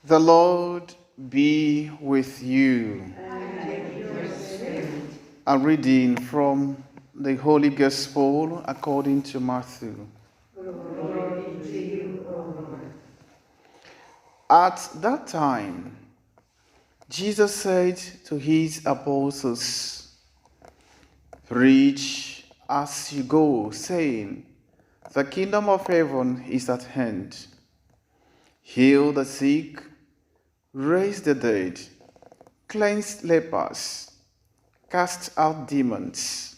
The Lord be with you. And with your spirit. A reading from the Holy Gospel according to Matthew. Glory to you, O Lord. At that time, Jesus said to his apostles, "Preach as you go, saying, the kingdom of heaven is at hand. Heal the sick, raise the dead, cleanse lepers, cast out demons.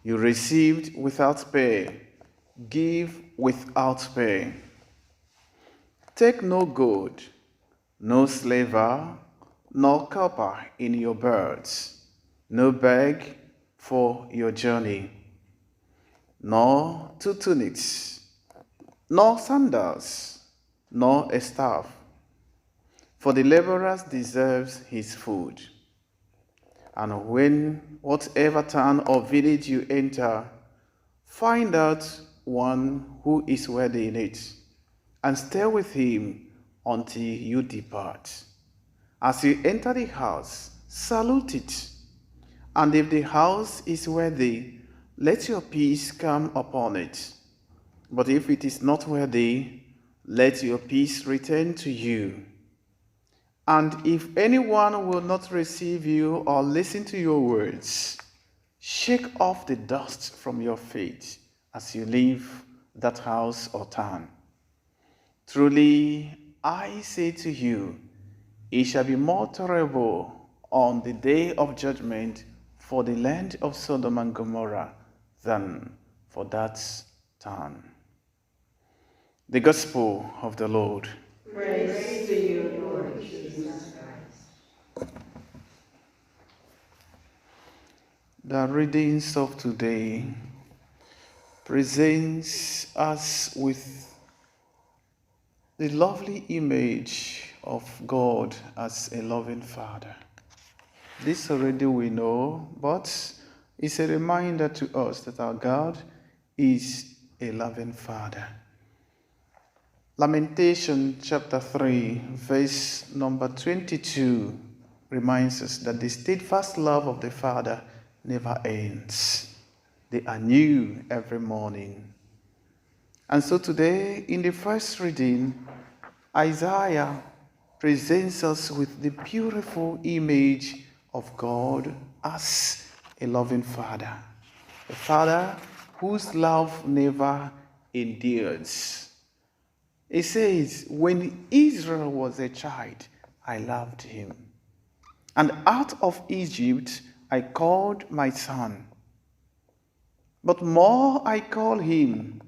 You received without pay, give without pay. Take no gold, no silver, nor copper in your belts, no bag for your journey, nor 2 tunics, nor sandals, nor a staff, for the laborer deserves his food. And when whatever town or village you enter, find out one who is worthy in it, and stay with him until you depart. As you enter the house, salute it. And if the house is worthy, let your peace come upon it. But if it is not worthy, let your peace return to you. And if anyone will not receive you or listen to your words, shake off the dust from your feet as you leave that house or town. Truly, I say to you, it shall be more tolerable on the day of judgment for the land of Sodom and Gomorrah than for that town." The Gospel of the Lord. Praise to you, Lord Jesus Christ. The readings of today presents us with the lovely image of God as a loving Father. This already we know, but it's a reminder to us that our God is a loving Father. Lamentation chapter 3, verse number 22 reminds us that the steadfast love of the Father never ends. They are new every morning. And so today, in the first reading, Isaiah presents us with the beautiful image of God as a loving Father. A Father whose love never endures. It says, "When Israel was a child, I loved him. And out of Egypt I called my son. But more I called him,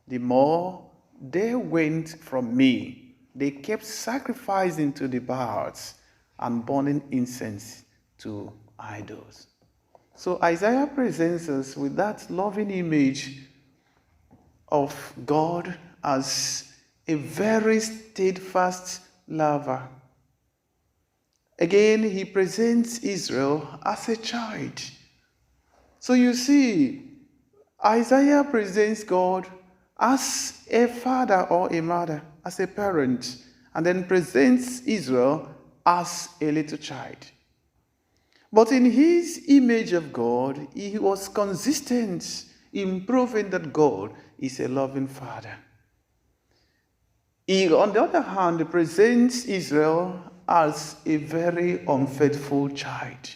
the more they went from me. They kept sacrificing to the Baals and burning incense to idols." So Isaiah presents us with that loving image of God as a very steadfast lover. Again, he presents Israel as a child. So you see, Isaiah presents God as a father or a mother, as a parent, and then presents Israel as a little child. But in his image of God, he was consistent in proving that God is a loving Father. He, on the other hand, presents Israel as a very unfaithful child.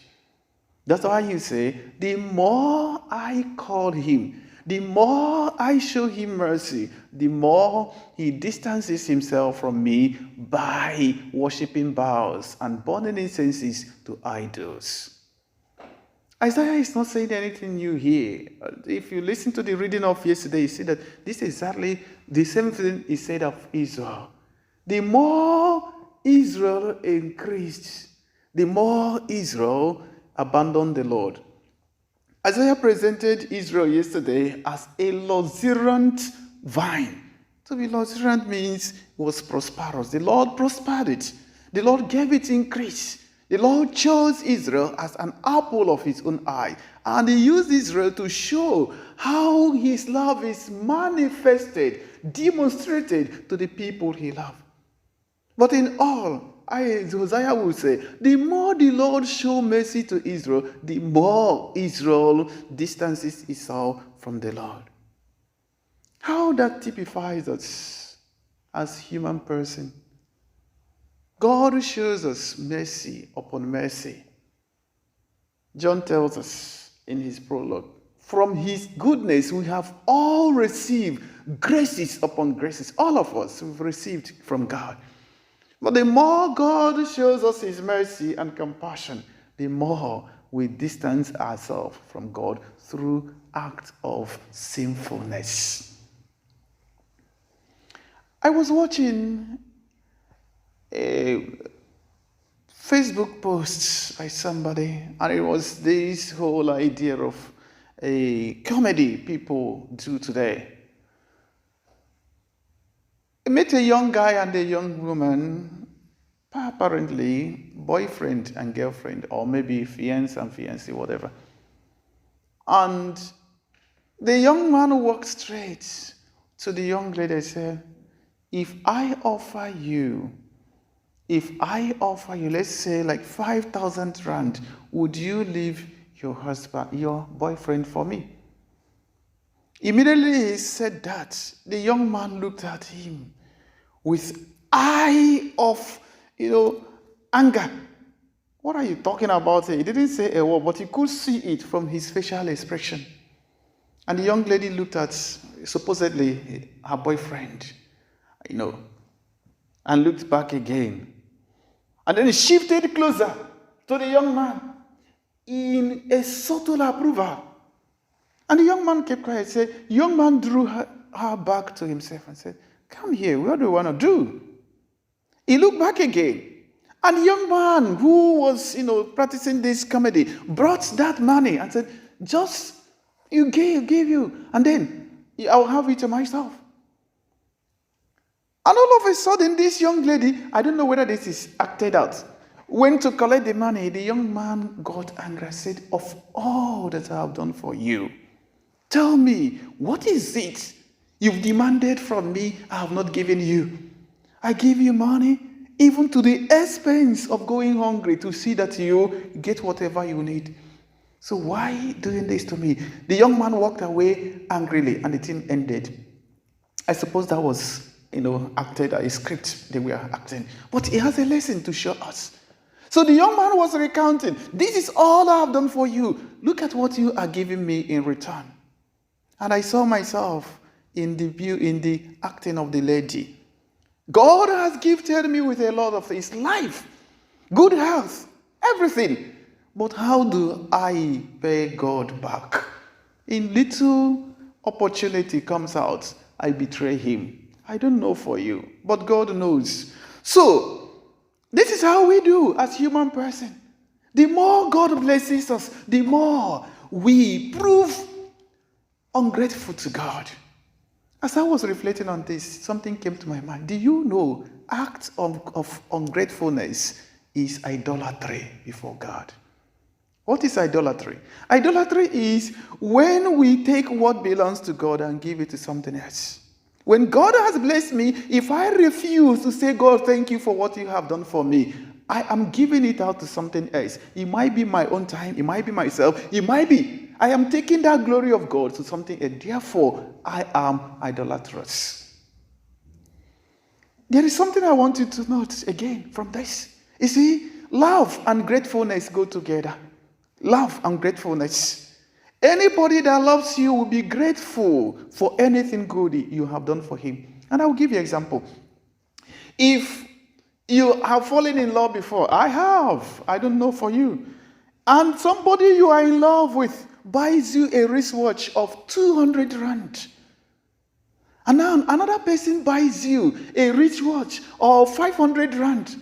That's why you say, the more I call him, the more I show him mercy, the more he distances himself from me by worshiping Baals and burning incenses to idols. Isaiah is not saying anything new here. If you listen to the reading of yesterday, you see that this is exactly the same thing he said of Israel. The more Israel increased, the more Israel abandoned the Lord. Isaiah presented Israel yesterday as a luxuriant vine. To be luxuriant means it was prosperous. The Lord prospered it. The Lord gave it increase. The Lord chose Israel as an apple of his own eye. And he used Israel to show how his love is manifested, demonstrated to the people he loved. But in all, Hosea will say, the more the Lord show mercy to Israel, the more Israel distances itself from the Lord. How that typifies us as human person. God shows us mercy upon mercy. John tells us in his prologue, from his goodness we have all received graces upon graces. All of us have received from God. But the more God shows us his mercy and compassion, the more we distance ourselves from God through acts of sinfulness. I was watching a Facebook post by somebody, and it was this whole idea of a comedy people do today. I met a young guy and a young woman, apparently boyfriend and girlfriend, or maybe fiancé and fiancée, whatever. And the young man walked straight to the young lady and said, if I offer you, let's say like 5,000 rand, would you leave your husband, your boyfriend for me? Immediately he said that, the young man looked at him with eye of, anger. What are you talking about? He didn't say a word, but he could see it from his facial expression. And the young lady looked at, supposedly, her boyfriend, and looked back again. And then he shifted closer to the young man in a subtle approval. And the young man kept quiet. Young man drew her back to himself and said, come here, what do you want to do? He looked back again. And the young man who was, practicing this comedy brought that money and said, just, gave you, and then I'll have it to myself. And all of a sudden, this young lady, I don't know whether this is acted out, went to collect the money. The young man got angry and said, of all that I have done for you, tell me, what is it you've demanded from me I have not given you? I give you money, even to the expense of going hungry to see that you get whatever you need. So why doing this to me? The young man walked away angrily and the thing ended. I suppose that was, acted a script they were acting. But it has a lesson to show us. So the young man was recounting, this is all I have done for you. Look at what you are giving me in return. And I saw myself in the acting of the lady. God has gifted me with a lot of things, life, good health, everything. But how do I pay God back? In little opportunity comes out, I betray him. I don't know for you, but God knows. So, this is how we do as human person. The more God blesses us, the more we prove ungrateful to God. As I was reflecting on this, something came to my mind. Do you know act of ungratefulness is idolatry before God? What is idolatry? Idolatry is when we take what belongs to God and give it to something else. When God has blessed me, if I refuse to say, God, thank you for what you have done for me, I am giving it out to something else. It might be my own time. It might be myself. It might be. I am taking that glory of God to something else. Therefore, I am idolatrous. There is something I want you to note again from this. You see, love and gratefulness go together. Love and gratefulness. Anybody that loves you will be grateful for anything good you have done for him. And I will give you an example. If you have fallen in love before, I have. I don't know for you. And somebody you are in love with buys you a wristwatch of 200 rand. And now another person buys you a wristwatch of 500 rand.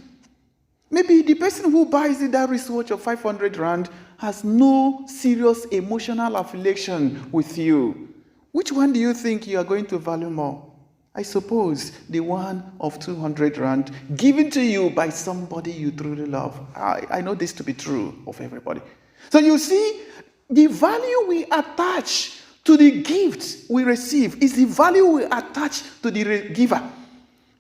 Maybe the person who buys you that wristwatch of 500 rand has no serious emotional affiliation with you. Which one do you think you are going to value more? I suppose the one of 200 rand given to you by somebody you truly love. I know this to be true of everybody. So you see, the value we attach to the gift we receive is the value we attach to the giver.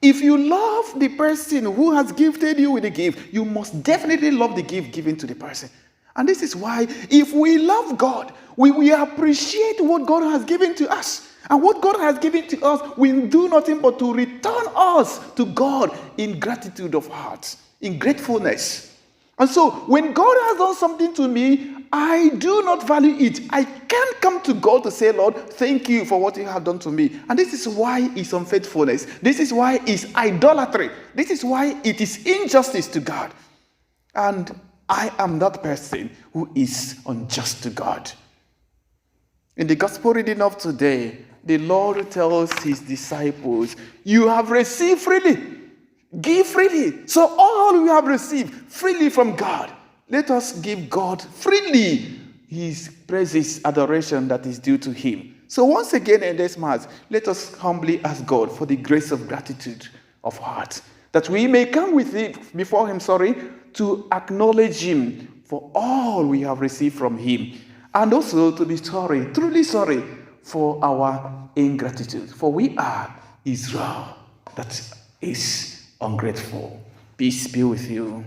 If you love the person who has gifted you with a gift, you must definitely love the gift given to the person. And this is why, if we love God, we appreciate what God has given to us. And what God has given to us, we do nothing but to return us to God in gratitude of heart, in gratefulness. And so, when God has done something to me, I do not value it. I can't come to God to say, Lord, thank you for what you have done to me. And this is why it's unfaithfulness. This is why it's idolatry. This is why it is injustice to God. And I am that person who is unjust to God. In the gospel reading of today, the Lord tells his disciples, you have received freely. Give freely. So all we have received freely from God, let us give God freely his praises, adoration that is due to him. So once again in this Mass, let us humbly ask God for the grace of gratitude of heart, that we may come with it before him, to acknowledge him for all we have received from him, and also to be sorry, truly sorry, for our ingratitude. For we are Israel that is ungrateful. Peace be with you.